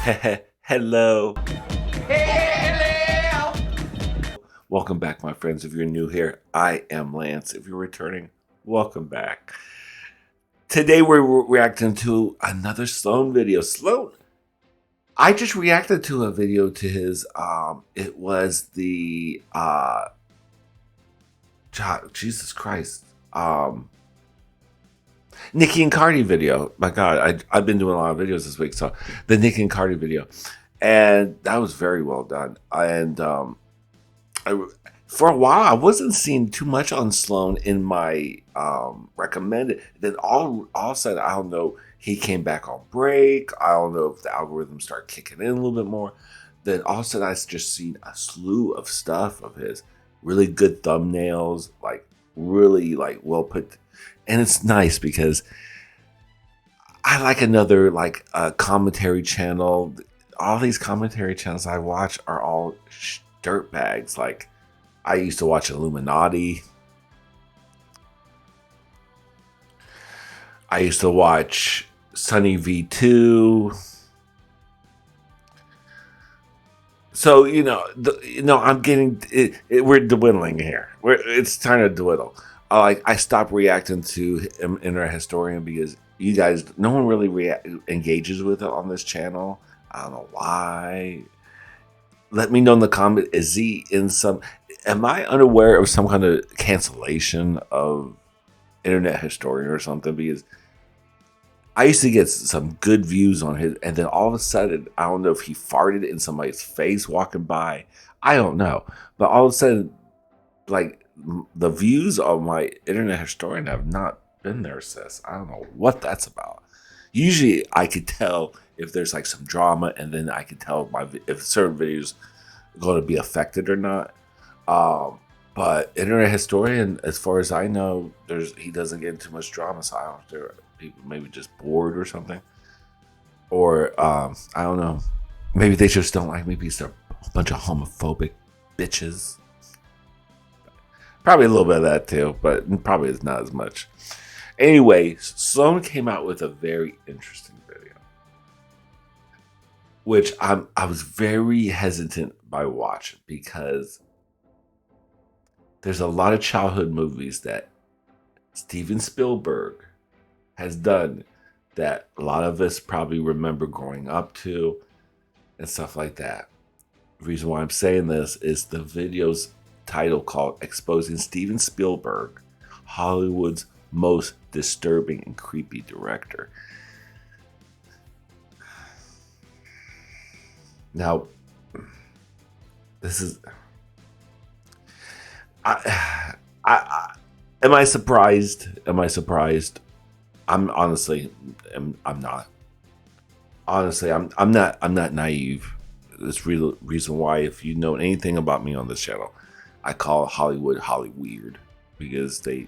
Hello. Hello. Welcome back, my friends. If you're new here, I am Lance. If you're returning, welcome back. Today we're reacting to another Sloan video. Sloan, I just reacted to a video to his, it was the, Jesus Christ, Nicki and Cardi video. My God, I've been doing a lot of videos this week. So the Nicki and Cardi video, and that was very well done. And for a while, I wasn't seeing too much on Sloan in my recommended. Then all of a sudden, I don't know, he came back on break. I don't know if the algorithm started kicking in a little bit more. Then all of a sudden, I just seen a slew of stuff of his, really good thumbnails, like really like well put. And it's nice because I like another like commentary channel. All these commentary channels I watch are all dirtbags. Like I used to watch Illuminati. I used to watch Sunny V2. So I'm getting it. We're dwindling here. It's time to dwindle. I stopped reacting to Internet Historian because you guys, no one really engages with it on this channel. I don't know why. Let me know in the comment. Is he in some? Am I unaware of some kind of cancellation of Internet Historian or something? Because I used to get some good views on his, and then all of a sudden, I don't know if he farted in somebody's face walking by. I don't know, but all of a sudden, like, the views of my Internet Historian have not been there, sis. I don't know what that's about. Usually I could tell if there's like some drama, and then I could tell if certain videos are going to be affected or not. But Internet Historian, as far as I know, he doesn't get into much drama, so I don't know if there are people maybe just bored or something. Or I don't know. Maybe they just don't like me because they're a bunch of homophobic bitches. Probably a little bit of that too, but probably is not as much. Anyway, Sloan came out with a very interesting video, which I was very hesitant by watching because there's a lot of childhood movies that Steven Spielberg has done that a lot of us probably remember growing up to and stuff like that. The reason why I'm saying this is the video's title called Exposing Steven Spielberg, Hollywood's Most Disturbing and Creepy Director. Now, this is... am I surprised? Am I surprised? I'm honestly, I'm not. Honestly, I'm not naive. This real reason why, if you know anything about me on this channel, I call Hollywood Hollyweird, because they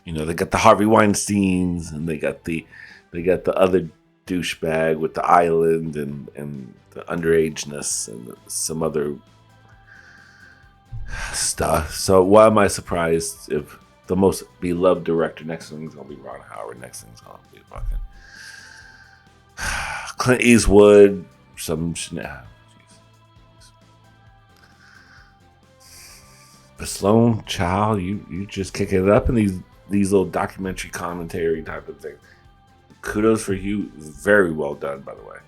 got the Harvey Weinsteins, and they got the other douchebag with the island and the underageness and some other stuff. So why am I surprised if the most beloved director, next thing's gonna be Ron Howard, next thing's gonna be fucking Clint Eastwood, But Sloan, child, you just kicking it up in these little documentary commentary type of thing. Kudos for you. Very well done, by the way.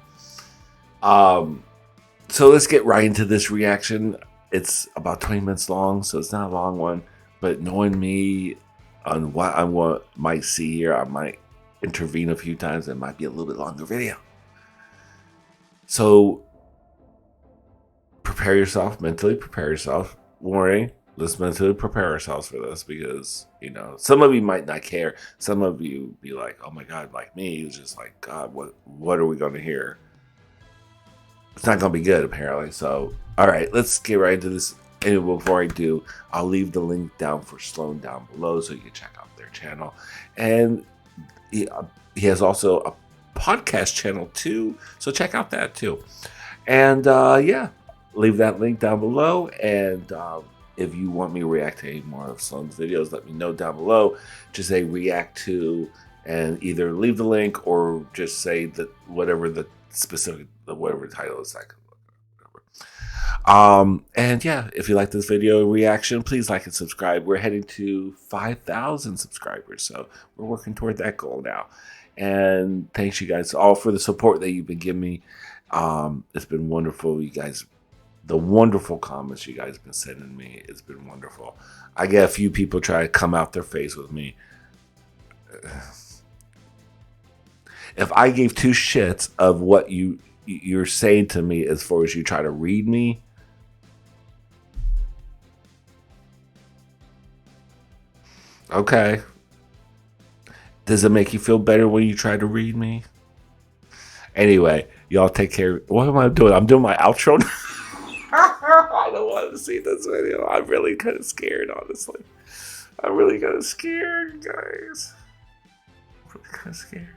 So let's get right into this reaction. It's about 20 minutes long, so it's not a long one. But knowing me on what I might see here, I might intervene a few times. It might be a little bit longer video. So prepare yourself mentally. Prepare yourself. Warning. Let's mentally prepare ourselves for this, because some of you might not care. Some of you be like, "Oh my God!" Like me, it's just like, "God, what are we going to hear?" It's not going to be good, apparently. So, all right, let's get right into this. Anyway, before I do, I'll leave the link down for Sloan down below so you can check out their channel, and he has also a podcast channel too, so check out that too. And yeah, leave that link down below, and if you want me to react to any more of Sloan's videos, let me know down below. Just say react to, and either leave the link or just say that whatever the specific, whatever title is, like whatever. And yeah, if you like this video reaction, please like and subscribe. We're heading to 5,000 subscribers, so we're working toward that goal now. And thanks you guys all for the support that you've been giving me. It's been wonderful, you guys. The wonderful comments you guys have been sending me, it's been wonderful. I get a few people try to come out their face with me. If I gave two shits of what you're saying to me as far as you try to read me, okay. Does it make you feel better when you try to read me? Anyway, y'all take care. What am I doing? I'm doing my outro. I don't want to see this video. I'm really kind of scared, honestly. I'm really kind of scared, guys. I'm really kind of scared.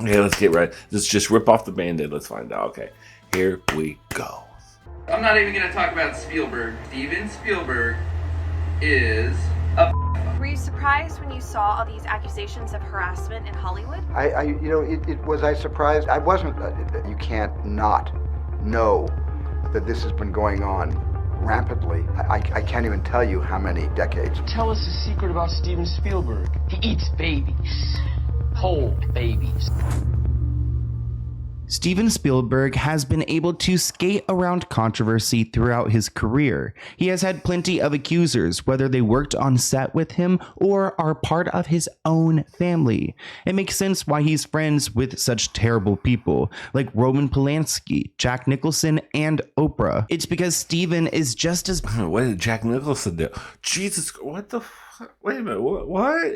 Okay, let's get right. Let's just rip off the band-aid. Let's find out. Okay, here we go. I'm not even going to talk about Spielberg. Steven Spielberg is a. Were you surprised when you saw all these accusations of harassment in Hollywood? Was I surprised? I wasn't. You can't not know that this has been going on rampantly. I can't even tell you how many decades. Tell us the secret about Steven Spielberg. He eats babies. Whole babies. Steven Spielberg has been able to skate around controversy throughout his career. He has had plenty of accusers, whether they worked on set with him or are part of his own family. It makes sense why he's friends with such terrible people like Roman Polanski, Jack Nicholson, and Oprah. It's because Steven is just as... What did Jack Nicholson do? Jesus, what the fuck? Wait a minute, what?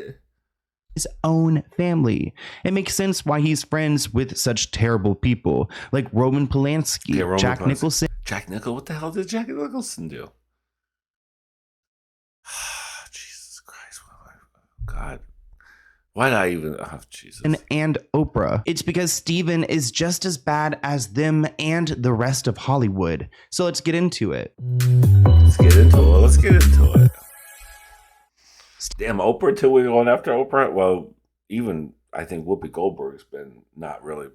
His own family. It makes sense why he's friends with such terrible people like Roman Polanski, Jack Nicholson. Jack Nicholson? What the hell did Jack Nicholson do? Jesus Christ. God. Why did I even... Oh, Jesus. And Oprah. It's because Steven is just as bad as them and the rest of Hollywood. So let's get into it. Let's get into it. Damn, Oprah till we're going after Oprah? Well, even I think Whoopi Goldberg's been not really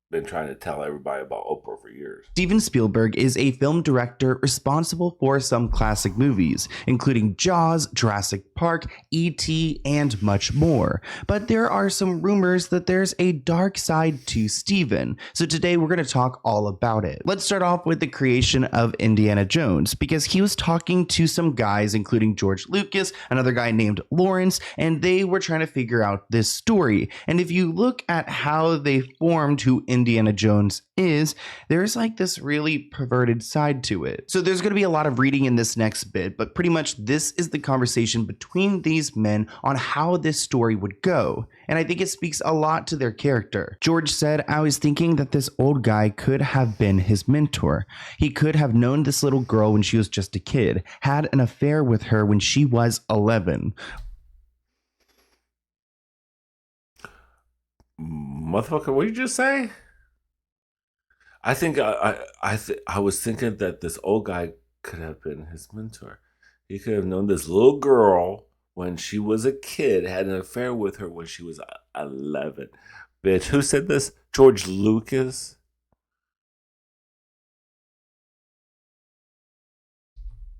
been trying to tell everybody about Oprah for years. Steven Spielberg is a film director responsible for some classic movies, including Jaws, Jurassic Park, E.T., and much more. But there are some rumors that there's a dark side to Steven, so today we're going to talk all about it. Let's start off with the creation of Indiana Jones, because he was talking to some guys, including George Lucas, another guy named Lawrence, and they were trying to figure out this story. And if you look at how they formed who Indiana Jones is, there's like this really perverted side to it. So there's going to be a lot of reading in this next bit, but pretty much this is the conversation between these men on how this story would go. And I think it speaks a lot to their character. George said, "I was thinking that this old guy could have been his mentor. He could have known this little girl when she was just a kid, had an affair with her when she was 11. Motherfucker, what did you just say? I think I was thinking that this old guy could have been his mentor. He could have known this little girl when she was a kid, had an affair with her when she was 11. Bitch, who said this? George Lucas?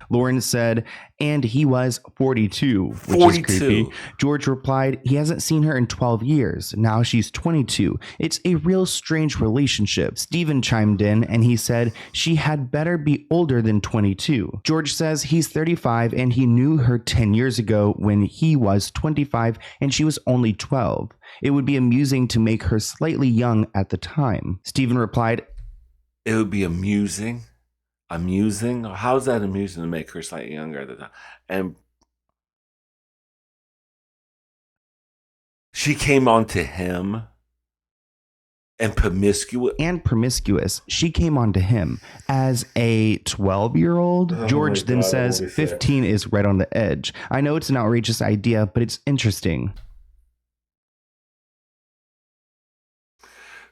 Lauren said, and he was 42, which is creepy. George replied, he hasn't seen her in 12 years. Now she's 22. It's a real strange relationship. Steven chimed in and he said, she had better be older than 22. George says he's 35 and he knew her 10 years ago when he was 25 and she was only 12. It would be amusing to make her slightly young at the time. Steven replied, it would be amusing. Amusing? How's that amusing to make her slightly younger at the time? And she came on to him and promiscuous. She came on to him as a 12-year-old. Oh George then says 15 is right on the edge. I know it's an outrageous idea, but it's interesting.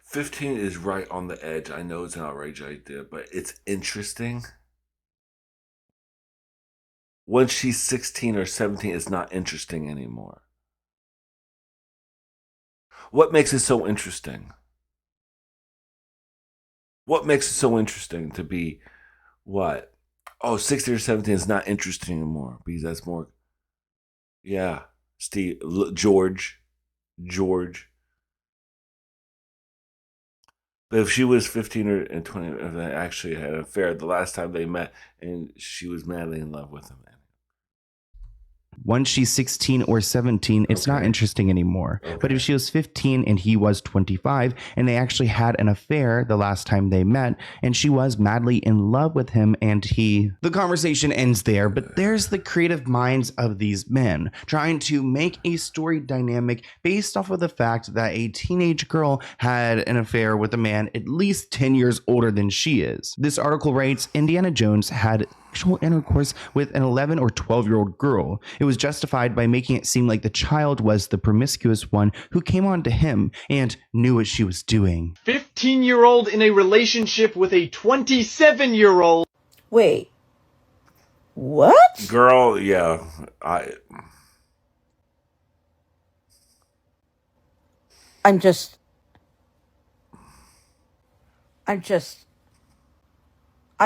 15 is right on the edge. I know it's an outrageous idea, but it's interesting. When she's 16 or 17, it's not interesting anymore. What makes it so interesting? What makes it so interesting to be what? Oh, 16 or 17 is not interesting anymore because that's more. Yeah, Steve, George. But if she was 15 or and 20, and they actually had an affair the last time they met, and she was madly in love with him. Once she's 16 or 17, it's not interesting anymore. Okay. But if she was 15 and he was 25, and they actually had an affair the last time they met, and she was madly in love with him, and he... The conversation ends there, but there's the creative minds of these men trying to make a story dynamic based off of the fact that a teenage girl had an affair with a man at least 10 years older than she is. This article writes, Indiana Jones had sexual intercourse with an 11 or 12-year-old girl. It was justified by making it seem like the child was the promiscuous one who came on to him and knew what she was doing. 15-year-old in a relationship with a 27-year-old. Wait. What? Girl, yeah. I'm just I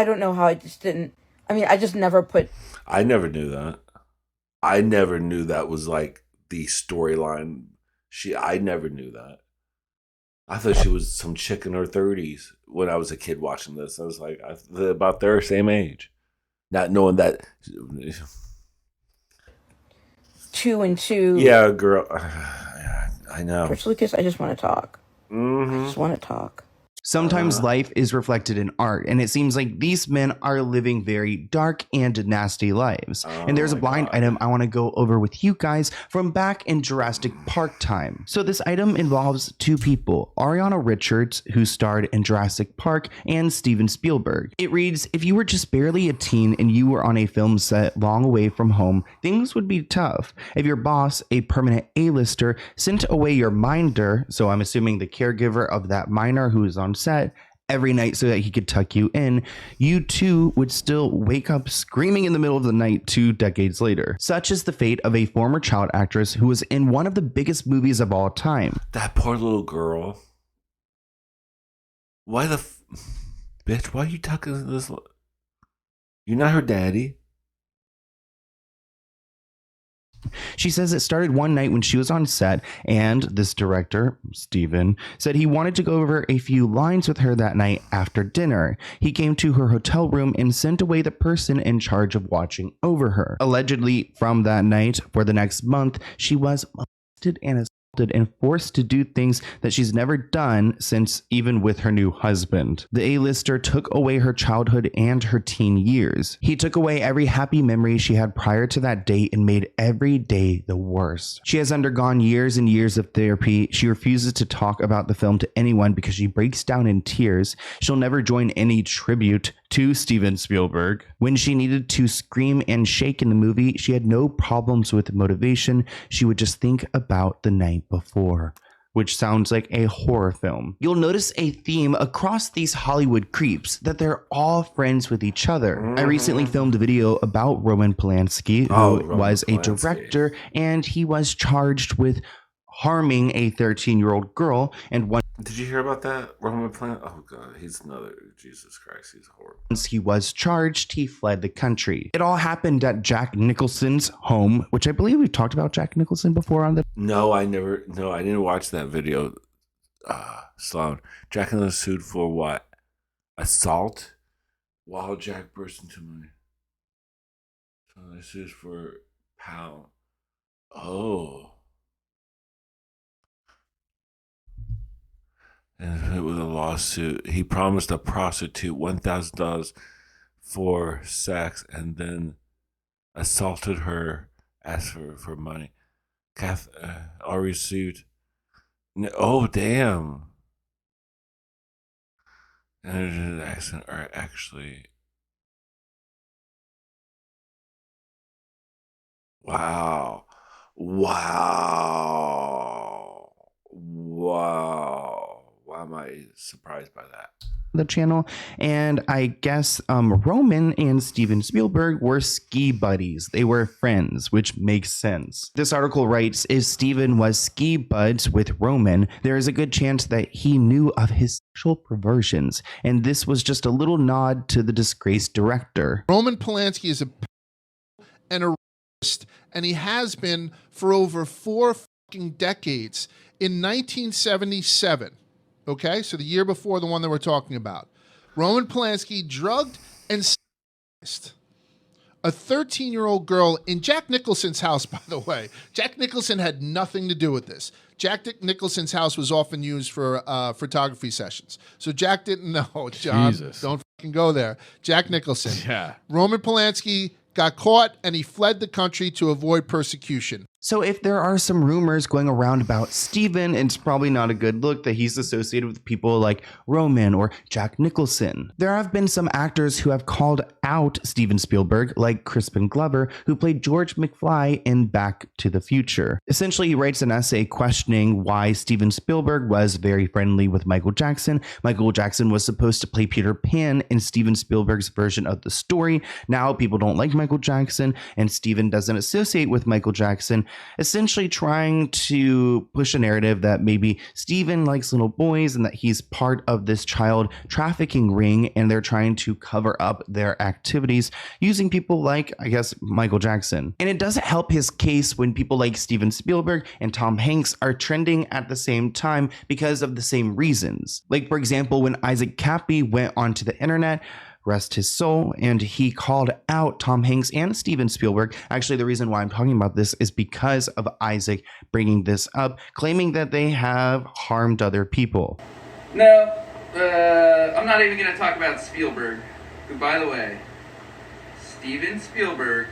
don't know how I just didn't. I mean, I just never put. I never knew that. I never knew that was like the storyline. I never knew that. I thought she was some chick in her 30s when I was a kid watching this. I was like, about their same age. Not knowing that. 2 and 2. Yeah, girl. I know. George Lucas, I just want to talk. Mm-hmm. I just want to talk. Sometimes life is reflected in art, and it seems like these men are living very dark and nasty lives. And there's a blind item I want to go over with you guys from back in Jurassic Park time. So this item involves two people, Ariana Richards, who starred in Jurassic Park, and Steven Spielberg. It reads, if you were just barely a teen and you were on a film set long away from home, things would be tough. If your boss, a permanent A-lister, sent away your minder, so I'm assuming the caregiver of that minor who is on set every night so that he could tuck you in, you too would still wake up screaming in the middle of the night 2 decades later. Such is the fate of a former child actress who was in one of the biggest movies of all time. That poor little girl. Why bitch, why are you talking to this? You're not her daddy. She says it started one night when she was on set, and this director, Steven, said he wanted to go over a few lines with her that night after dinner. He came to her hotel room and sent away the person in charge of watching over her. Allegedly, from that night, for the next month, she was molested and assaulted and forced to do things that she's never done since, even with her new husband. The A-lister took away her childhood and her teen years. He took away every happy memory she had prior to that date and made every day the worst. She has undergone years and years of therapy. She refuses to talk about the film to anyone because she breaks down in tears. She'll never join any tribute to Steven Spielberg. When she needed to scream and shake in the movie, she had no problems with motivation. She would just think about the night before, which sounds like a horror film. You'll notice a theme across these Hollywood creeps, that they're all friends with each other. I recently filmed a video about Roman Palanski, who was a director, and he was charged with harming a 13-year-old girl, and one Did you hear about that? Roman Plant? Oh god, he's another Jesus Christ, he's horrible. once he was charged, he fled the country. It all happened at Jack Nicholson's home, which I believe we've talked about Jack Nicholson before on the... I didn't watch that video. Sloan. Jack Nicholson sued for what? Assault? While Jack burst into my... So they sued for Pal. Oh. And it was a lawsuit. He promised a prostitute $1,000 for sex and then assaulted her, asked for money. Already sued. Oh, damn. And it was an accident, or actually. Wow. am I surprised by that? The channel, and I guess Roman and Steven Spielberg were ski buddies. They were friends, which makes sense. This article writes, if Steven was ski buds with Roman, there is a good chance that he knew of his sexual perversions, and this was just a little nod to the disgraced director. Roman Polanski is a and a racist, and he has been for over 4 fucking decades. In 1977, okay, so the year before the one that we're talking about, Roman Polanski drugged and sexualized a 13-year-old girl in Jack Nicholson's house, by the way. Jack Nicholson had nothing to do with this. Jack Nicholson's house was often used for photography sessions. So Jack didn't know. John, Jesus. don't fucking go there. Jack Nicholson. Yeah. Roman Polanski got caught and he fled the country to avoid persecution. So if there are some rumors going around about Steven, it's probably not a good look that he's associated with people like Roman or Jack Nicholson. There have been some actors who have called out Steven Spielberg, like Crispin Glover, who played George McFly in Back to the Future. Essentially, he writes an essay questioning why Steven Spielberg was very friendly with Michael Jackson. Michael Jackson was supposed to play Peter Pan in Steven Spielberg's version of the story. Now people don't like Michael Jackson, and Steven doesn't associate with Michael Jackson, essentially trying to push a narrative that maybe Steven likes little boys and that he's part of this child trafficking ring, and they're trying to cover up their activities using people like, I guess, Michael Jackson. And it doesn't help his case when people like Steven Spielberg and Tom Hanks are trending at the same time because of the same reasons. Like, for example, when Isaac Cappy went onto the internet, rest his soul, and he called out Tom Hanks and Steven Spielberg. Actually, the reason why I'm talking about this is because of Isaac bringing this up, claiming that they have harmed other people. No, I'm not even going to talk about Spielberg, who, by the way, Steven Spielberg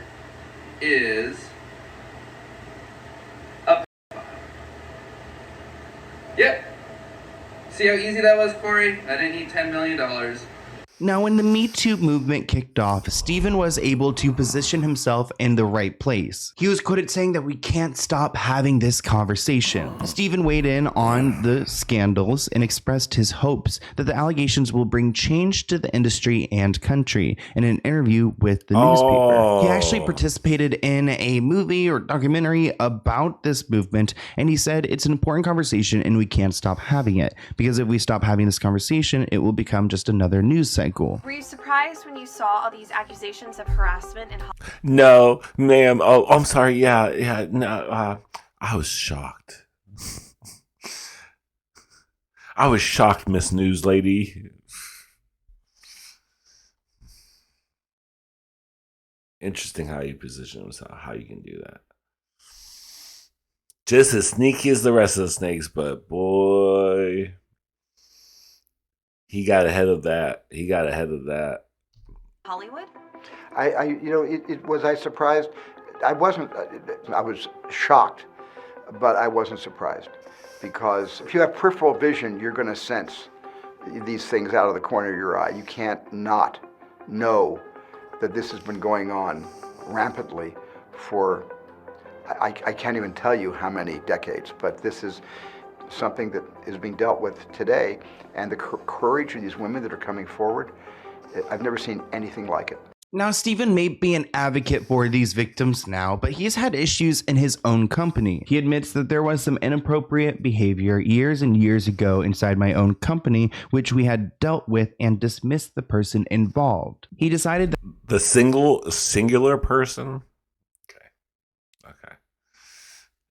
is a pedophile. Yep. See how easy that was, Corey? I didn't need $10 million. Now, when the Me Too movement kicked off, Steven was able to position himself in the right place. He was quoted saying that we can't stop having this conversation. Steven weighed in on the scandals and expressed his hopes that the allegations will bring change to the industry and country in an interview with the newspaper. He actually participated in a movie or documentary about this movement, and he said it's an important conversation and we can't stop having it, because if we stop having this conversation, it will become just another news cycle. Were you surprised when you saw all these accusations of harassment and No, ma'am. Oh, I'm sorry. Yeah. No, I was shocked. I was shocked, Miss News Lady. Interesting how you position yourself, how you can do that. Just as sneaky as the rest of the snakes, but boy, he got ahead of that. Hollywood? Was I surprised? I wasn't. I was shocked, but I wasn't surprised, because if you have peripheral vision, you're going to sense these things out of the corner of your eye. You can't not know that this has been going on rampantly for, I can't even tell you how many decades, but this is something that is being dealt with today, and the courage of these women that are coming forward, I've never seen anything like it. Now, Steven may be an advocate for these victims now, but he's had issues in his own company. He admits that there was some inappropriate behavior years and years ago inside my own company, which we had dealt with and dismissed the person involved. He decided that The singular person? Okay.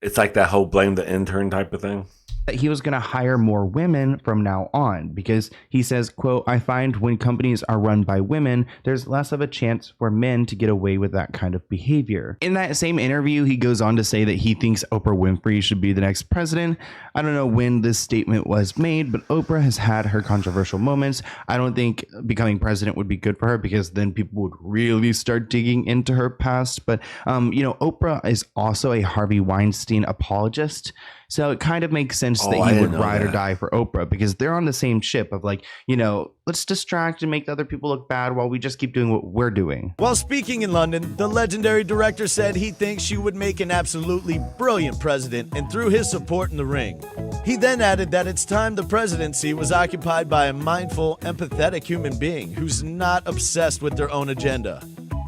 It's like that whole blame the intern type of thing. he was going to hire more women from now on, because he says, quote, I find when companies are run by women, there's less of a chance for men to get away with that kind of behavior. In that same interview, he goes on to say that he thinks Oprah Winfrey should be the next president. I don't know when this statement was made, but Oprah has had her controversial moments. I don't think becoming president would be good for her, because then people would really start digging into her past. But, Oprah is also a Harvey Weinstein apologist. So it kind of makes sense Oh, that I he didn't would know ride or that. die for Oprah, because they're on the same ship of like, you know, let's distract and make other people look bad while we just keep doing what we're doing. While speaking in London, the legendary director said he thinks she would make an absolutely brilliant president and threw his support in the ring. He then added that it's time the presidency was occupied by a mindful, empathetic human being who's not obsessed with their own agenda.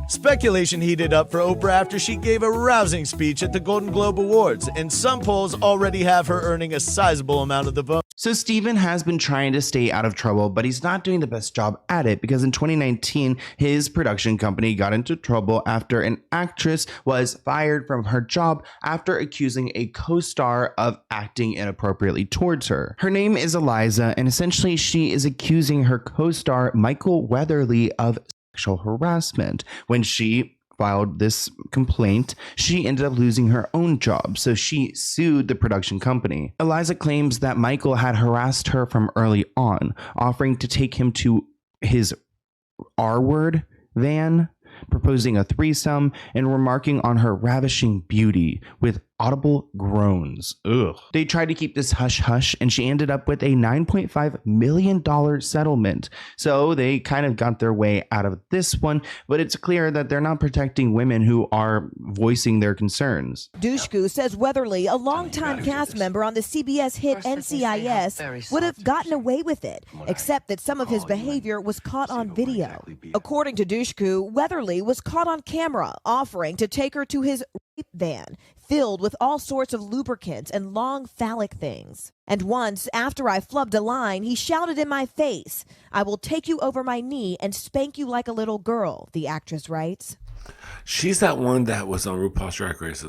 Speculation heated up for Oprah after she gave a rousing speech at the Golden Globe Awards, and some polls already have her earning a sizable amount of the vote. So Steven has been trying to stay out of trouble, but he's not doing the best job at it, because in 2019, his production company got into trouble after an actress was fired from her job after accusing a co-star of acting inappropriately towards her. Her name is Eliza, and essentially she is accusing her co-star Michael Weatherly of sexual harassment. When she filed this complaint, she ended up losing her own job, so she sued the production company. Eliza claims that Michael had harassed her from early on, offering to take him to his R-word van, proposing a threesome, and remarking on her ravishing beauty with audible groans. Ugh. They tried to keep this hush-hush, and she ended up with a $9.5 million settlement. So they kind of got their way out of this one, but it's clear that they're not protecting women who are voicing their concerns. Dushku says Weatherly, a longtime cast member on the CBS hit NCIS, would have gotten away with it, except that some of his behavior was caught on video. According to Dushku, Weatherly was caught on camera offering to take her to his rape van, filled with all sorts of lubricants and long phallic things. And once, after I flubbed a line, he shouted in my face, "I will take you over my knee and spank you like a little girl," the actress writes. She's that one that was on RuPaul's Drag Race.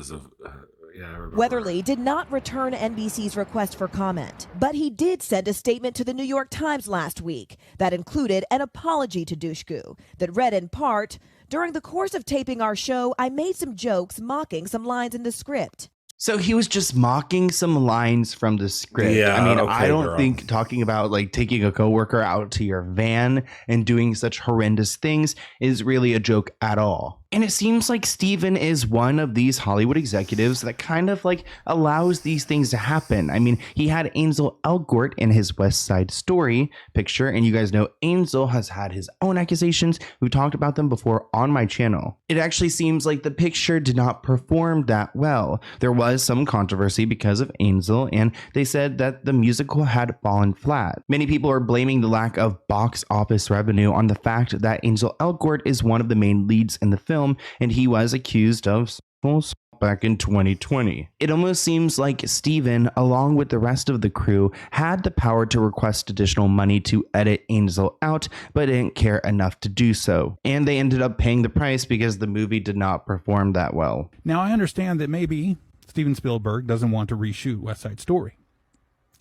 Yeah, I remember. Weatherly did not return NBC's request for comment, but he did send a statement to the New York Times last week that included an apology to Dushku that read in part, "During the course of taping our show, I made some jokes mocking some lines in the script." So he was just mocking some lines from the script. Yeah, I mean, okay, I don't girl. think talking about like taking a coworker out to your van and doing such horrendous things is really a joke at all. And it seems like Steven is one of these Hollywood executives that kind of like allows these things to happen. I mean, he had Ansel Elgort in his West Side Story picture, and you guys know Ansel has had his own accusations. We've talked about them before on my channel. It actually seems like the picture did not perform that well. There was some controversy because of Ansel, and they said that the musical had fallen flat. Many people are blaming the lack of box office revenue on the fact that Ansel Elgort is one of the main leads in the film, and he was accused of sexual assault back in 2020. It almost seems like Steven, along with the rest of the crew, had the power to request additional money to edit Ansel out, but didn't care enough to do so. And they ended up paying the price because the movie did not perform that well. Now, I understand that maybe Steven Spielberg doesn't want to reshoot West Side Story.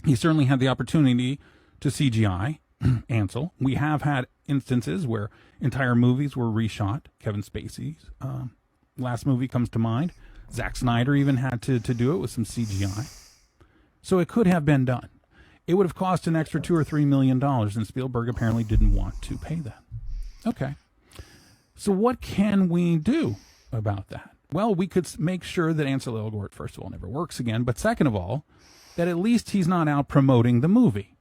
He certainly had the opportunity to CGI Ansel. We have had instances where entire movies were reshot. Kevin Spacey's last movie comes to mind. Zack Snyder even had to do it with some CGI. So it could have been done. It would have cost an extra $2 or $3 million, and Spielberg apparently didn't want to pay that. Okay. So what can we do about that? Well, we could make sure that Ansel Elgort, first of all, never works again, but second of all, that at least he's not out promoting the movie.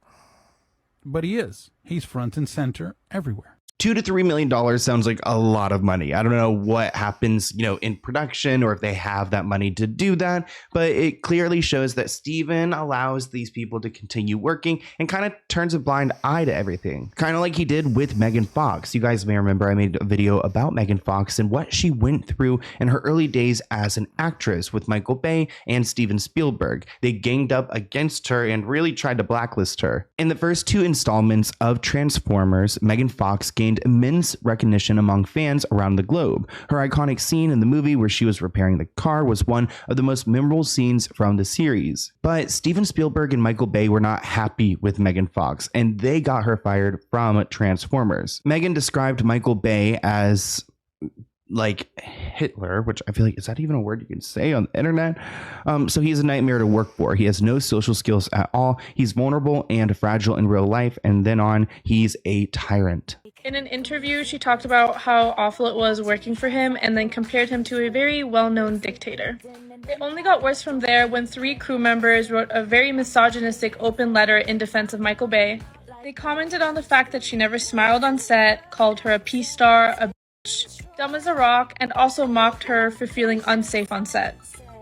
But he is. He's front and center everywhere. $2 to $3 million sounds like a lot of money. I don't know what happens, in production or if they have that money to do that, but it clearly shows that Steven allows these people to continue working and kind of turns a blind eye to everything. Kind of like he did with Megan Fox. You guys may remember I made a video about Megan Fox and what she went through in her early days as an actress with Michael Bay and Steven Spielberg. They ganged up against her and really tried to blacklist her. In the first 2 installments of Transformers, Megan Fox gained immense recognition among fans around the globe. Her iconic scene in the movie where she was repairing the car was one of the most memorable scenes from the series. But Steven Spielberg and Michael Bay were not happy with Megan Fox, and they got her fired from Transformers. Megan described Michael Bay as like Hitler, which I feel like, is that even a word you can say on the internet? So he's a nightmare to work for. He has no social skills at all. He's vulnerable and fragile in real life. And then on, he's a tyrant. In an interview, she talked about how awful it was working for him and then compared him to a very well-known dictator. It only got worse from there when 3 crew members wrote a very misogynistic open letter in defense of Michael Bay. They commented on the fact that she never smiled on set, called her a peace star, a bitch, dumb as a rock, and also mocked her for feeling unsafe on set.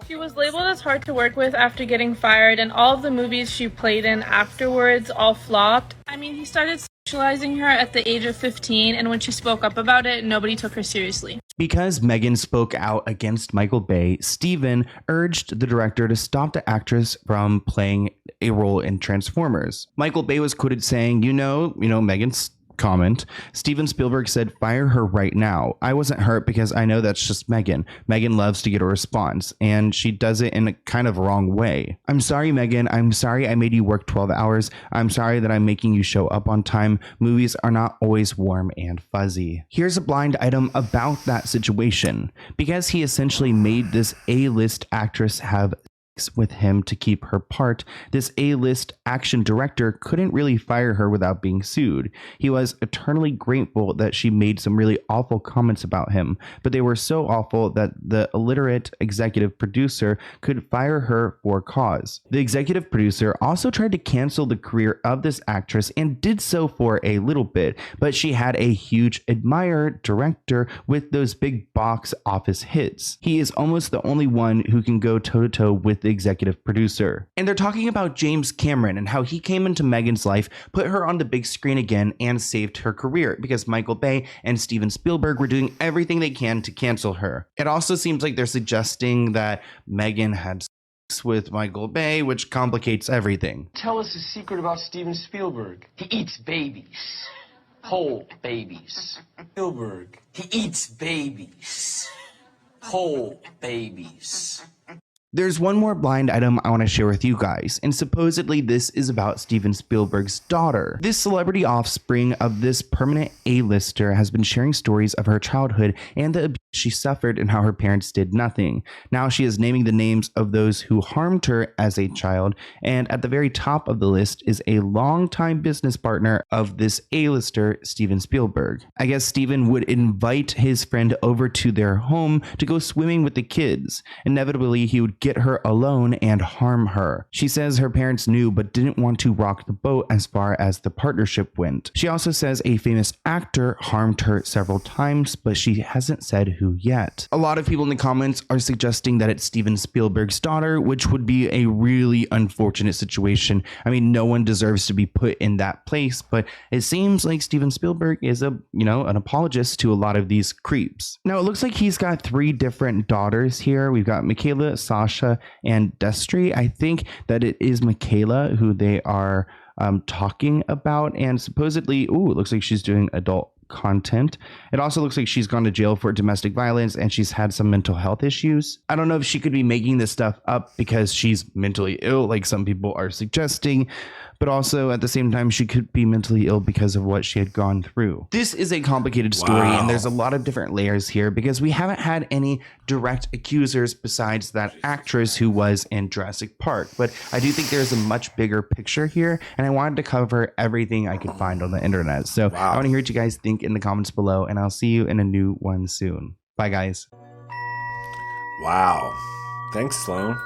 She was labeled as hard to work with after getting fired, and all of the movies she played in afterwards all flopped. I mean, he started sexualizing her at the age of 15, and when she spoke up about it, nobody took her seriously. Because Megan spoke out against Michael Bay, Steven urged the director to stop the actress from playing a role in Transformers. Michael Bay was quoted saying, you know, Megan's comment, Steven Spielberg said, "Fire her right now. I wasn't hurt because I know that's just Megan. Megan loves to get a response, and she does it in a kind of wrong way. I'm sorry, Megan. I'm sorry I made you work 12 hours. I'm sorry that I'm making you show up on time. Movies are not always warm and fuzzy." Here's a blind item about that situation. Because he essentially made this A-list actress have with him to keep her part, this A-list action director couldn't really fire her without being sued. He was eternally grateful that she made some really awful comments about him, but they were so awful that the illiterate executive producer could fire her for cause. The executive producer also tried to cancel the career of this actress and did so for a little bit, but she had a huge admirer director with those big box office hits. He is almost the only one who can go toe-to-toe with the executive producer. And they're talking about James Cameron and how he came into Megan's life, put her on the big screen again, and saved her career because Michael Bay and Steven Spielberg were doing everything they can to cancel her. It also seems like they're suggesting that Megan had sex with Michael Bay, which complicates everything. Tell us a secret about Steven Spielberg. He eats babies. Whole babies. Spielberg. He eats babies. Whole babies. There's one more blind item I want to share with you guys, and supposedly this is about Steven Spielberg's daughter. This celebrity offspring of this permanent A-lister has been sharing stories of her childhood and the abuse she suffered and how her parents did nothing. Now she is naming the names of those who harmed her as a child, and at the very top of the list is a longtime business partner of this A-lister, Steven Spielberg. I guess Steven would invite his friend over to their home to go swimming with the kids. Inevitably, he would get her alone and harm her. She says her parents knew but didn't want to rock the boat as far as the partnership went. She also says a famous actor harmed her several times, but she hasn't said who yet. A lot of people in the comments are suggesting that it's Steven Spielberg's daughter, which would be a really unfortunate situation. I mean, no one deserves to be put in that place, but it seems like Steven Spielberg is an apologist to a lot of these creeps. Now, it looks like he's got 3 different daughters here. We've got Michaela, Sasha, and Destry. I think that it is Michaela who they are talking about, and supposedly, it looks like she's doing adult content. It also looks like she's gone to jail for domestic violence and she's had some mental health issues. I don't know if she could be making this stuff up because she's mentally ill, like some people are suggesting, but also at the same time, she could be mentally ill because of what she had gone through. This is a complicated story, and there's a lot of different layers here because we haven't had any direct accusers besides that actress who was in Jurassic Park. But I do think there's a much bigger picture here, and I wanted to cover everything I could find on the internet. So I want to hear what you guys think in the comments below, and I'll see you in a new one soon. Bye, guys. Wow. Thanks, Sloan.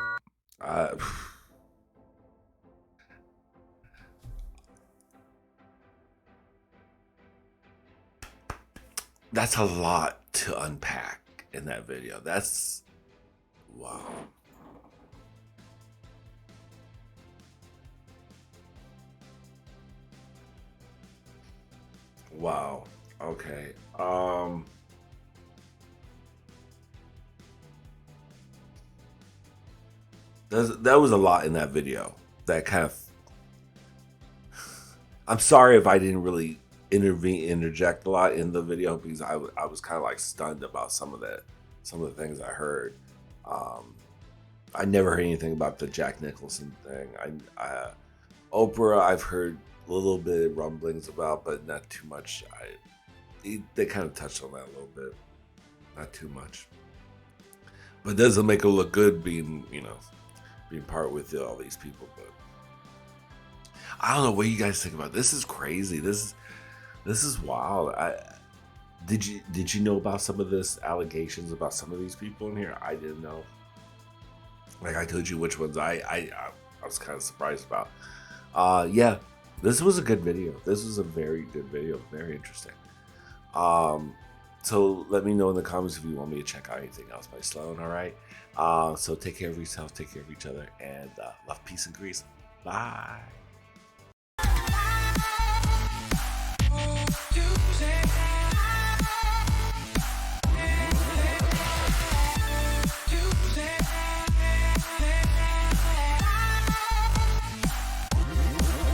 That's a lot to unpack in that video. That's wow. Wow. Okay. That was a lot in that video. That kind of. I'm sorry if I didn't really interject a lot in the video because I was kind of like stunned about some of the things I heard. I never heard anything about the Jack Nicholson thing. Oprah, I've heard a little bit of rumblings about, but not too much. They kind of touched on that a little bit, not too much. But it doesn't make it look good being part with all these people. But I don't know what you guys think about this. Is crazy. This is wild. Did you know about some of this allegations about some of these people in here? I didn't know. Like I told you which ones I was kind of surprised about. Yeah, this was a good video. This was a very good video. Very interesting. So let me know in the comments if you want me to check out anything else by Sloan. All right. So take care of yourself, take care of each other, and love, peace, and grease. Bye.